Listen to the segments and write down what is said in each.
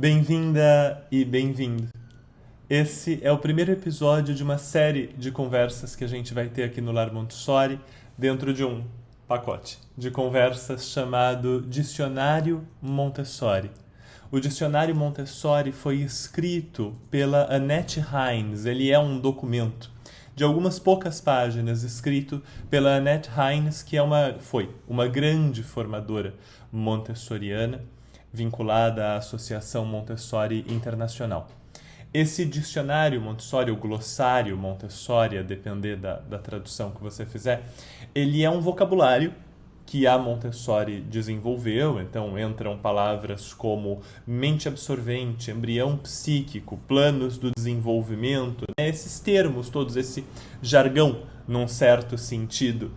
Bem-vinda e bem-vindo. Esse é o primeiro episódio de uma série de conversas que a gente vai ter aqui no Lar Montessori, dentro de um pacote de conversas chamado Dicionário Montessori. O Dicionário Montessori foi escrito pela Annette Hines. Ele é um documento de algumas poucas páginas, escrito pela Annette Hines, que foi uma grande formadora montessoriana, vinculada à Associação Montessori Internacional. Esse dicionário Montessori, ou glossário Montessori, a depender da tradução que você fizer, ele é um vocabulário que a Montessori desenvolveu. Então entram palavras como mente absorvente, embrião psíquico, planos do desenvolvimento, esses termos, todos esse jargão, num certo sentido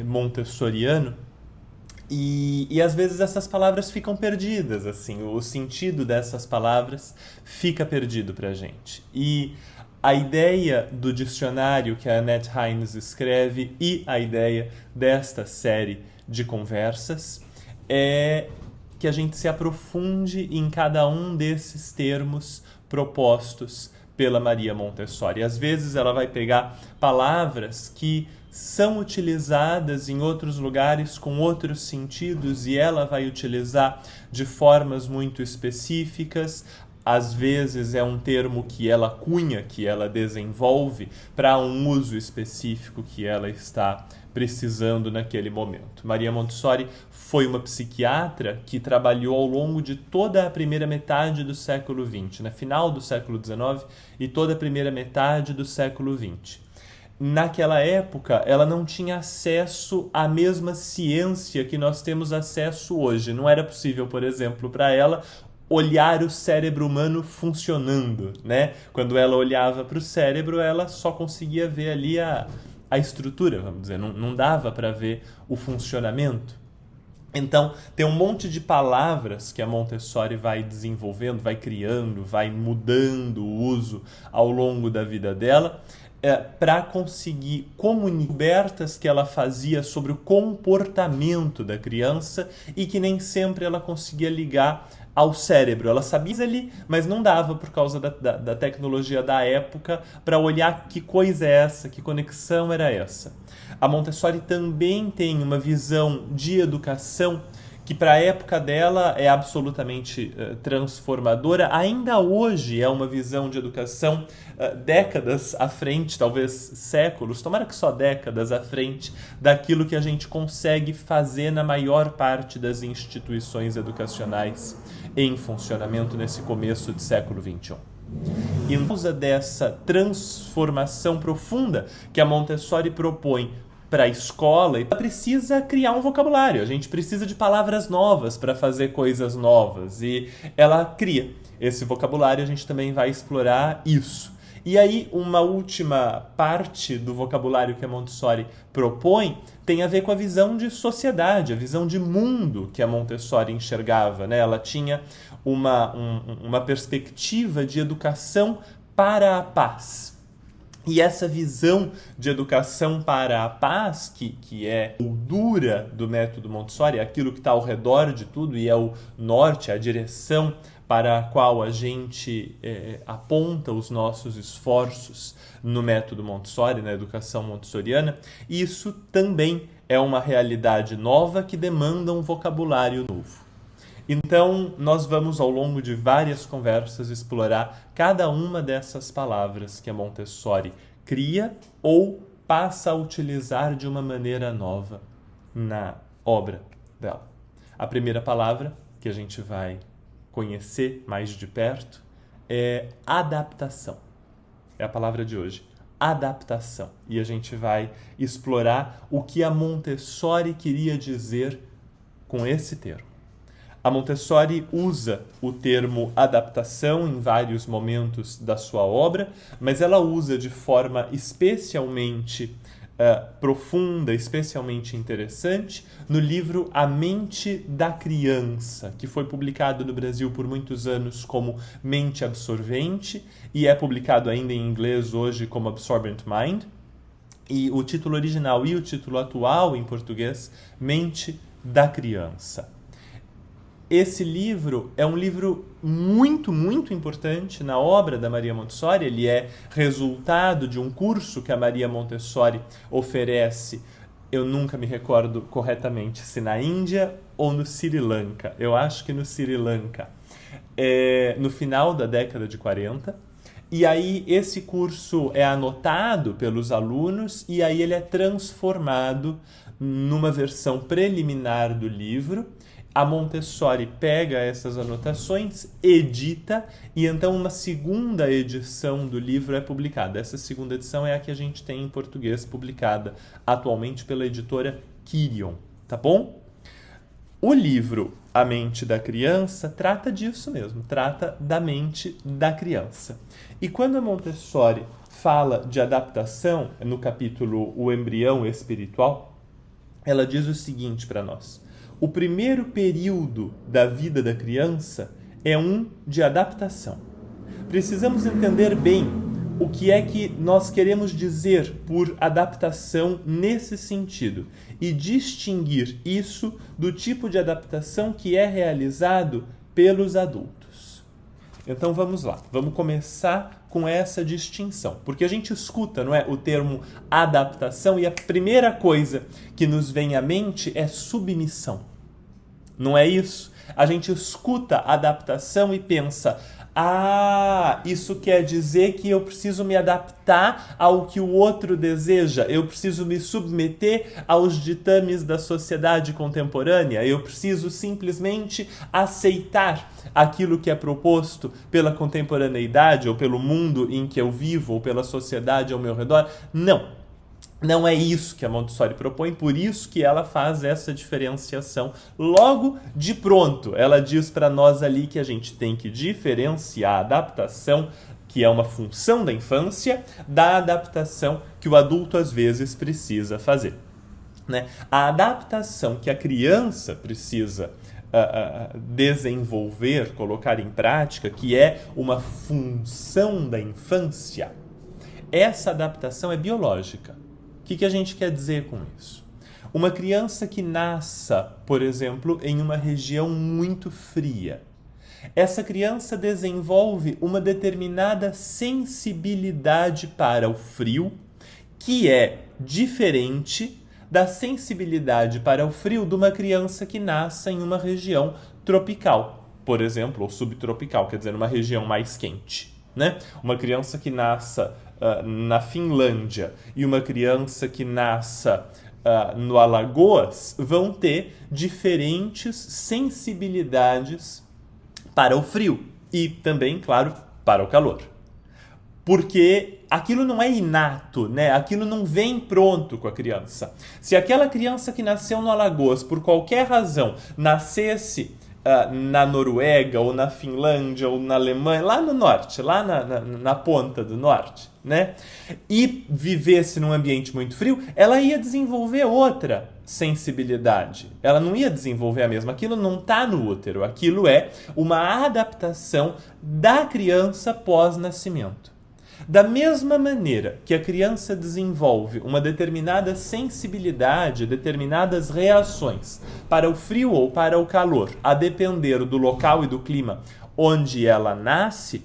montessoriano. E às vezes essas palavras ficam perdidas, assim, o sentido dessas palavras fica perdido pra gente. E a ideia do dicionário que a Annette Hines escreve e a ideia desta série de conversas é que a gente se aprofunde em cada um desses termos propostos pela Maria Montessori. Às vezes ela vai pegar palavras que são utilizadas em outros lugares com outros sentidos e ela vai utilizar de formas muito específicas. Às vezes é um termo que ela cunha, que ela desenvolve para um uso específico que ela está precisando naquele momento. Maria Montessori foi uma psiquiatra que trabalhou ao longo de toda a primeira metade do século XX, no final do século XIX e toda a primeira metade do século XX. Naquela época, ela não tinha acesso à mesma ciência que nós temos acesso hoje. Não era possível, por exemplo, para ela olhar o cérebro humano funcionando, né? Quando ela olhava para o cérebro, ela só conseguia ver ali a estrutura, vamos dizer. Não dava para ver o funcionamento. Então, tem um monte de palavras que a Montessori vai desenvolvendo, vai criando, vai mudando o uso ao longo da vida dela, para conseguir descobertas que ela fazia sobre o comportamento da criança e que nem sempre ela conseguia ligar ao cérebro. Ela sabia ali, mas não dava por causa da tecnologia da época para olhar que coisa é essa, que conexão era essa. A Montessori também tem uma visão de educação que para a época dela é absolutamente transformadora. Ainda hoje é uma visão de educação décadas à frente, talvez séculos, tomara que só décadas à frente, daquilo que a gente consegue fazer na maior parte das instituições educacionais em funcionamento nesse começo de século XXI. E por causa dessa transformação profunda que a Montessori propõe para a escola, ela precisa criar um vocabulário. A gente precisa de palavras novas para fazer coisas novas. E ela cria esse vocabulário, a gente também vai explorar isso. E aí, uma última parte do vocabulário que a Montessori propõe tem a ver com a visão de sociedade, a visão de mundo que a Montessori enxergava, né? Ela tinha uma perspectiva de educação para a paz. E essa visão de educação para a paz, que é a moldura do método Montessori, é aquilo que está ao redor de tudo e é o norte, a direção para a qual a gente aponta os nossos esforços no método Montessori, na educação montessoriana, isso também é uma realidade nova que demanda um vocabulário novo. Então, nós vamos, ao longo de várias conversas, explorar cada uma dessas palavras que a Montessori cria ou passa a utilizar de uma maneira nova na obra dela. A primeira palavra que a gente vai conhecer mais de perto é adaptação. É a palavra de hoje. Adaptação. E a gente vai explorar o que a Montessori queria dizer com esse termo. A Montessori usa o termo adaptação em vários momentos da sua obra, mas ela usa de forma especialmente profunda, especialmente interessante, no livro A Mente da Criança, que foi publicado no Brasil por muitos anos como Mente Absorvente e é publicado ainda em inglês hoje como Absorbent Mind. E o título original e o título atual em português, Mente da Criança. esse livro é um livro muito, muito importante na obra da Maria Montessori. Ele é resultado de um curso que a Maria Montessori oferece. Eu nunca me recordo corretamente se na Índia ou no Sri Lanka. Eu acho que no Sri Lanka. No final da década de 40. E aí esse curso é anotado pelos alunos e aí ele é transformado numa versão preliminar do livro. A Montessori pega essas anotações, edita, e então uma segunda edição do livro é publicada. Essa segunda edição é a que a gente tem em português, publicada atualmente pela editora Quirion, tá bom? O livro A Mente da Criança trata disso mesmo, trata da mente da criança. E quando a Montessori fala de adaptação, no capítulo O Embrião Espiritual, ela diz o seguinte para nós: o primeiro período da vida da criança é um de adaptação. Precisamos entender bem o que é que nós queremos dizer por adaptação nesse sentido e distinguir isso do tipo de adaptação que é realizado pelos adultos. Então vamos lá, vamos começar com essa distinção, porque a gente escuta, não é, o termo adaptação e a primeira coisa que nos vem à mente é submissão. Não é isso? A gente escuta adaptação e pensa: isso quer dizer que eu preciso me adaptar ao que o outro deseja, eu preciso me submeter aos ditames da sociedade contemporânea, eu preciso simplesmente aceitar aquilo que é proposto pela contemporaneidade ou pelo mundo em que eu vivo ou pela sociedade ao meu redor. Não é isso que a Montessori propõe, por isso que ela faz essa diferenciação. Logo de pronto, ela diz para nós ali que a gente tem que diferenciar a adaptação, que é uma função da infância, da adaptação que o adulto às vezes precisa fazer, né? A adaptação que a criança precisa desenvolver, colocar em prática, que é uma função da infância, essa adaptação é biológica. O que a gente quer dizer com isso? Uma criança que nasça, por exemplo, em uma região muito fria, essa criança desenvolve uma determinada sensibilidade para o frio, que é diferente da sensibilidade para o frio de uma criança que nasça em uma região tropical, por exemplo, ou subtropical, quer dizer, uma região mais quente, né? Uma criança que nasça na Finlândia e uma criança que nasça no Alagoas vão ter diferentes sensibilidades para o frio e também, claro, para o calor. Porque aquilo não é inato, né? Aquilo não vem pronto com a criança. Se aquela criança que nasceu no Alagoas, por qualquer razão, nascesse na Noruega, ou na Finlândia, ou na Alemanha, lá no norte, lá na ponta do norte, né? E vivesse num ambiente muito frio, ela ia desenvolver outra sensibilidade. Ela não ia desenvolver a mesma. Aquilo não está no útero. Aquilo é uma adaptação da criança pós-nascimento. Da mesma maneira que a criança desenvolve uma determinada sensibilidade, determinadas reações para o frio ou para o calor, a depender do local e do clima onde ela nasce,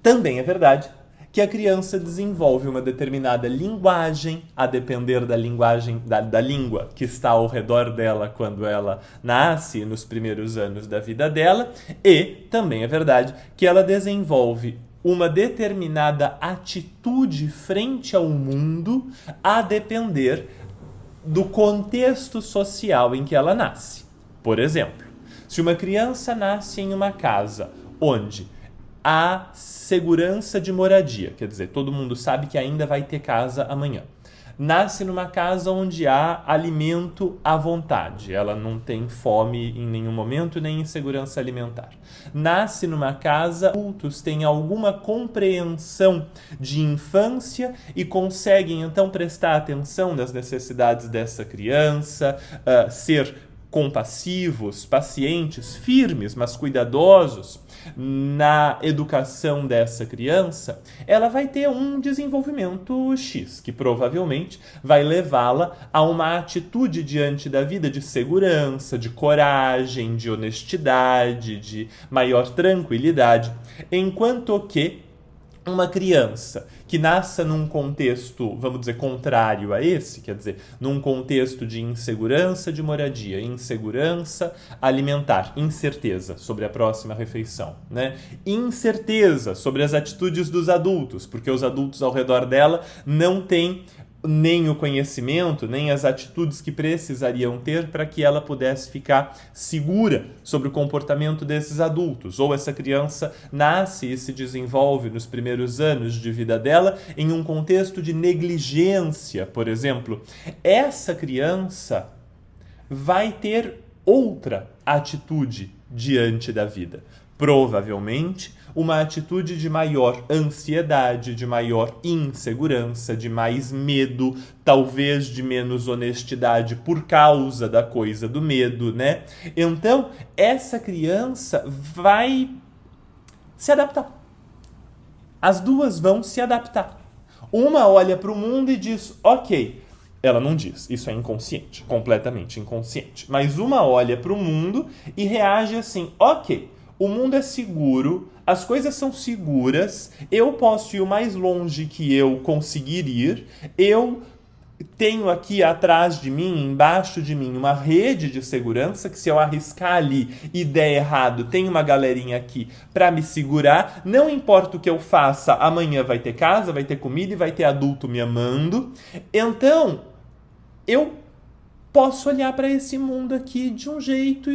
também é verdade que a criança desenvolve uma determinada linguagem, a depender da linguagem, da língua que está ao redor dela quando ela nasce, nos primeiros anos da vida dela, e também é verdade que ela desenvolve uma determinada atitude frente ao mundo a depender do contexto social em que ela nasce. Por exemplo, se uma criança nasce em uma casa onde há segurança de moradia, quer dizer, todo mundo sabe que ainda vai ter casa amanhã. Nasce numa casa onde há alimento à vontade, ela não tem fome em nenhum momento, nem insegurança alimentar. Nasce numa casa onde adultos têm alguma compreensão de infância e conseguem então prestar atenção nas necessidades dessa criança, ser compassivos, pacientes, firmes, mas cuidadosos na educação dessa criança, ela vai ter um desenvolvimento X, que provavelmente vai levá-la a uma atitude diante da vida de segurança, de coragem, de honestidade, de maior tranquilidade, enquanto que uma criança que nasça num contexto, vamos dizer, contrário a esse, quer dizer, num contexto de insegurança de moradia, insegurança alimentar, incerteza sobre a próxima refeição, né? Incerteza sobre as atitudes dos adultos, porque os adultos ao redor dela não têm nem o conhecimento, nem as atitudes que precisariam ter para que ela pudesse ficar segura sobre o comportamento desses adultos. Ou essa criança nasce e se desenvolve nos primeiros anos de vida dela em um contexto de negligência, por exemplo. Essa criança vai ter outra atitude diante da vida. Provavelmente uma atitude de maior ansiedade, de maior insegurança, de mais medo, talvez de menos honestidade por causa da coisa do medo, né? Então, essa criança vai se adaptar. As duas vão se adaptar. Uma olha para o mundo e diz, ok. Ela não diz, isso é inconsciente, completamente inconsciente. Mas uma olha para o mundo e reage assim, ok, o mundo é seguro, as coisas são seguras, eu posso ir o mais longe que eu conseguir ir, eu tenho aqui atrás de mim, embaixo de mim, uma rede de segurança que se eu arriscar ali e der errado, tem uma galerinha aqui para me segurar, não importa o que eu faça, amanhã vai ter casa, vai ter comida e vai ter adulto me amando, então eu posso olhar para esse mundo aqui de um jeito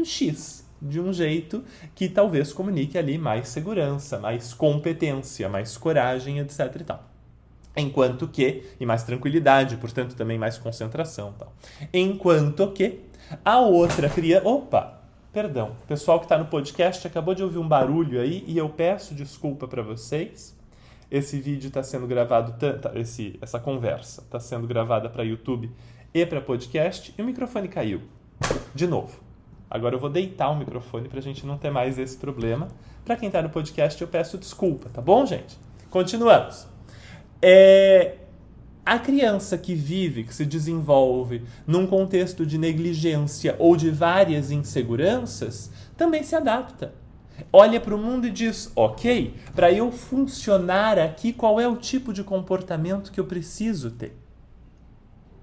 X, de um jeito que talvez comunique ali mais segurança, mais competência, mais coragem, etc e tal. Enquanto que, e mais tranquilidade, portanto também mais concentração, tal. Enquanto que a outra criança... Opa, perdão, o pessoal que está no podcast acabou de ouvir um barulho aí e eu peço desculpa para vocês. Esse vídeo está sendo gravado, essa conversa está sendo gravada para YouTube e para podcast e o microfone caiu. De novo. Agora eu vou deitar o microfone para a gente não ter mais esse problema. Para quem está no podcast, eu peço desculpa, tá bom, gente? Continuamos. A criança que vive, que se desenvolve num contexto de negligência ou de várias inseguranças, também se adapta. Olha para o mundo e diz, ok, para eu funcionar aqui, qual é o tipo de comportamento que eu preciso ter?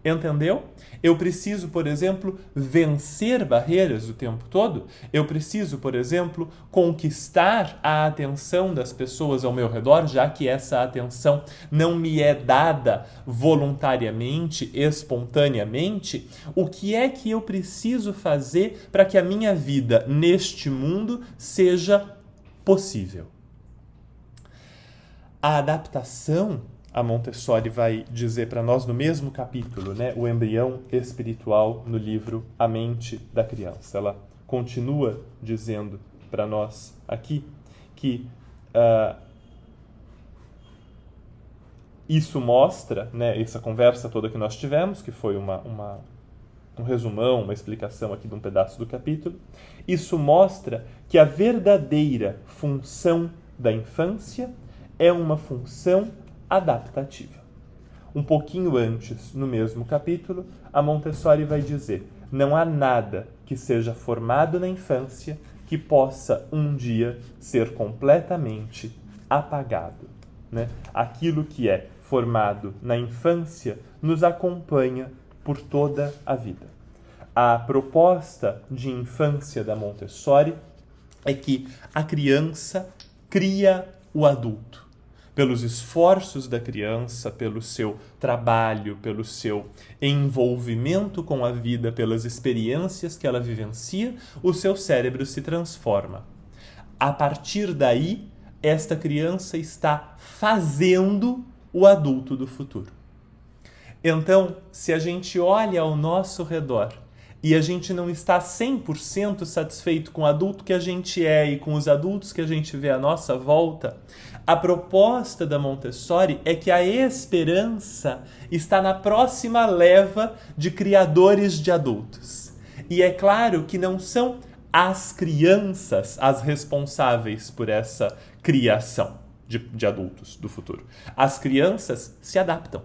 Entendeu? Eu preciso, por exemplo, vencer barreiras o tempo todo. Eu preciso, por exemplo, conquistar a atenção das pessoas ao meu redor, já que essa atenção não me é dada voluntariamente, espontaneamente. O que é que eu preciso fazer para que a minha vida neste mundo seja possível? A adaptação, a Montessori vai dizer para nós no mesmo capítulo, né, o embrião espiritual no livro A Mente da Criança. Ela continua dizendo para nós aqui que isso mostra, né, essa conversa toda que nós tivemos, que foi um resumão, uma explicação aqui de um pedaço do capítulo, isso mostra que a verdadeira função da infância é uma função adaptativa. Um pouquinho antes, no mesmo capítulo, a Montessori vai dizer: não há nada que seja formado na infância que possa um dia ser completamente apagado, né? Aquilo que é formado na infância nos acompanha por toda a vida. A proposta de infância da Montessori é que a criança cria o adulto. Pelos esforços da criança, pelo seu trabalho, pelo seu envolvimento com a vida, pelas experiências que ela vivencia, o seu cérebro se transforma. A partir daí, esta criança está fazendo o adulto do futuro. Então, se a gente olha ao nosso redor e a gente não está 100% satisfeito com o adulto que a gente é e com os adultos que a gente vê à nossa volta, a proposta da Montessori é que a esperança está na próxima leva de criadores de adultos. E é claro que não são as crianças as responsáveis por essa criação de adultos do futuro. As crianças se adaptam.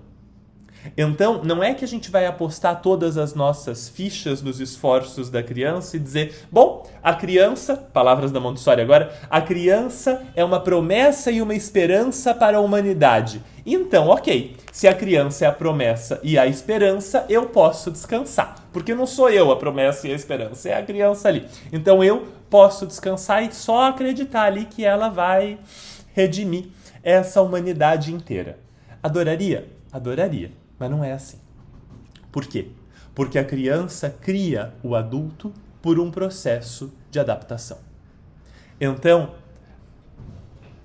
Então, não é que a gente vai apostar todas as nossas fichas nos esforços da criança e dizer, bom, a criança, palavras da Montessori agora, a criança é uma promessa e uma esperança para a humanidade. Então, ok, se a criança é a promessa e a esperança, eu posso descansar. Porque não sou eu a promessa e a esperança, é a criança ali. Então, eu posso descansar e só acreditar ali que ela vai redimir essa humanidade inteira. Adoraria? Adoraria. Mas não é assim. Por quê? Porque a criança cria o adulto por um processo de adaptação. Então,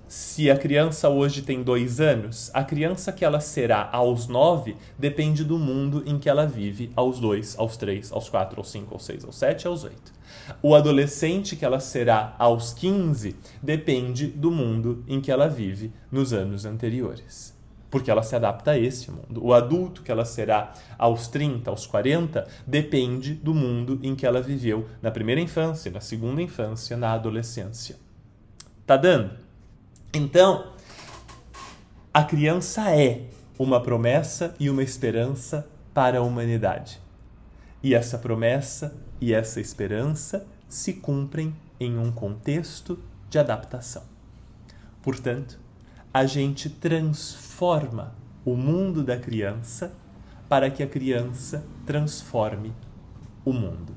se a criança hoje tem 2 anos, a criança que ela será aos 9 depende do mundo em que ela vive aos 2, aos 3, aos 4, aos 5, aos 6, aos 7, aos 8. O adolescente que ela será aos 15 depende do mundo em que ela vive nos anos anteriores. Porque ela se adapta a esse mundo. O adulto que ela será aos 30, aos 40, depende do mundo em que ela viveu na primeira infância, na segunda infância, na adolescência. Tá dando? Então, a criança é uma promessa e uma esperança para a humanidade. E essa promessa e essa esperança se cumprem em um contexto de adaptação. Portanto, a gente transforma o mundo da criança para que a criança transforme o mundo.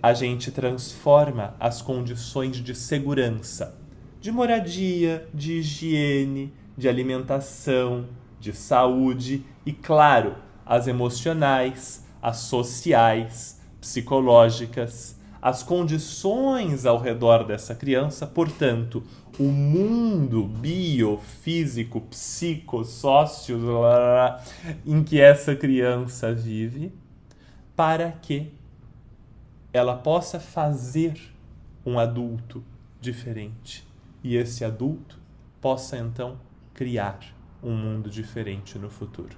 A gente transforma as condições de segurança, de moradia, de higiene, de alimentação, de saúde e, claro, as emocionais, as sociais, psicológicas, as condições ao redor dessa criança, portanto, o mundo biofísico, psicossócio em que essa criança vive, para que ela possa fazer um adulto diferente. E esse adulto possa, então, criar um mundo diferente no futuro.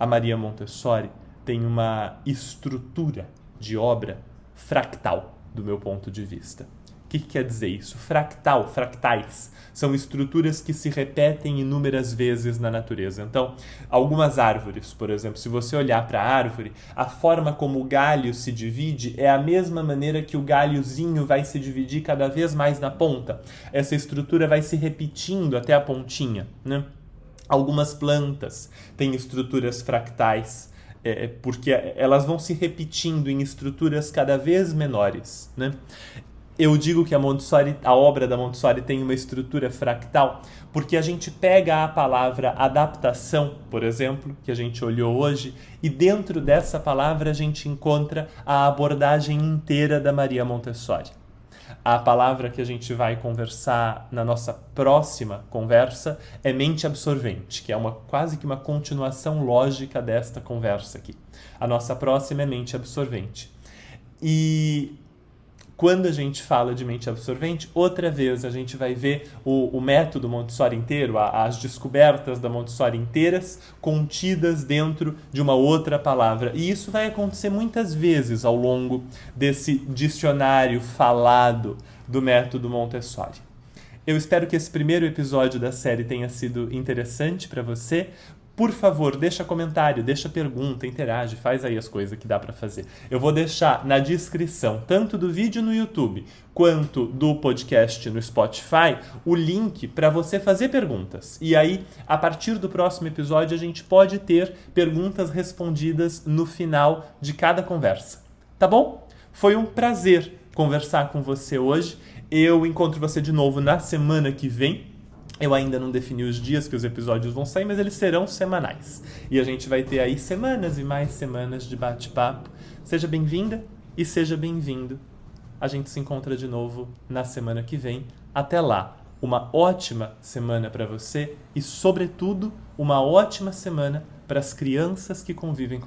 A Maria Montessori tem uma estrutura de obra fractal, do meu ponto de vista. O que quer dizer isso? Fractal, fractais, são estruturas que se repetem inúmeras vezes na natureza. Então, algumas árvores, por exemplo, se você olhar para a árvore, a forma como o galho se divide é a mesma maneira que o galhozinho vai se dividir cada vez mais na ponta. Essa estrutura vai se repetindo até a pontinha, né? Algumas plantas têm estruturas fractais, porque elas vão se repetindo em estruturas cada vez menores, né? Eu digo que a obra da Montessori tem uma estrutura fractal porque a gente pega a palavra adaptação, por exemplo, que a gente olhou hoje, e dentro dessa palavra a gente encontra a abordagem inteira da Maria Montessori. A palavra que a gente vai conversar na nossa próxima conversa é mente absorvente, que é quase que uma continuação lógica desta conversa aqui. A nossa próxima é mente absorvente. E quando a gente fala de mente absorvente, outra vez a gente vai ver o método Montessori inteiro, as descobertas da Montessori inteiras contidas dentro de uma outra palavra. E isso vai acontecer muitas vezes ao longo desse dicionário falado do método Montessori. Eu espero que esse primeiro episódio da série tenha sido interessante para você. Por favor, deixa comentário, deixa pergunta, interage, faz aí as coisas que dá para fazer. Eu vou deixar na descrição, tanto do vídeo no YouTube, quanto do podcast no Spotify, o link para você fazer perguntas. E aí, a partir do próximo episódio, a gente pode ter perguntas respondidas no final de cada conversa. Tá bom? Foi um prazer conversar com você hoje. Eu encontro você de novo na semana que vem. Eu ainda não defini os dias que os episódios vão sair, mas eles serão semanais. E a gente vai ter aí semanas e mais semanas de bate-papo. Seja bem-vinda e seja bem-vindo. A gente se encontra de novo na semana que vem. Até lá, uma ótima semana para você e, sobretudo, uma ótima semana para as crianças que convivem com você.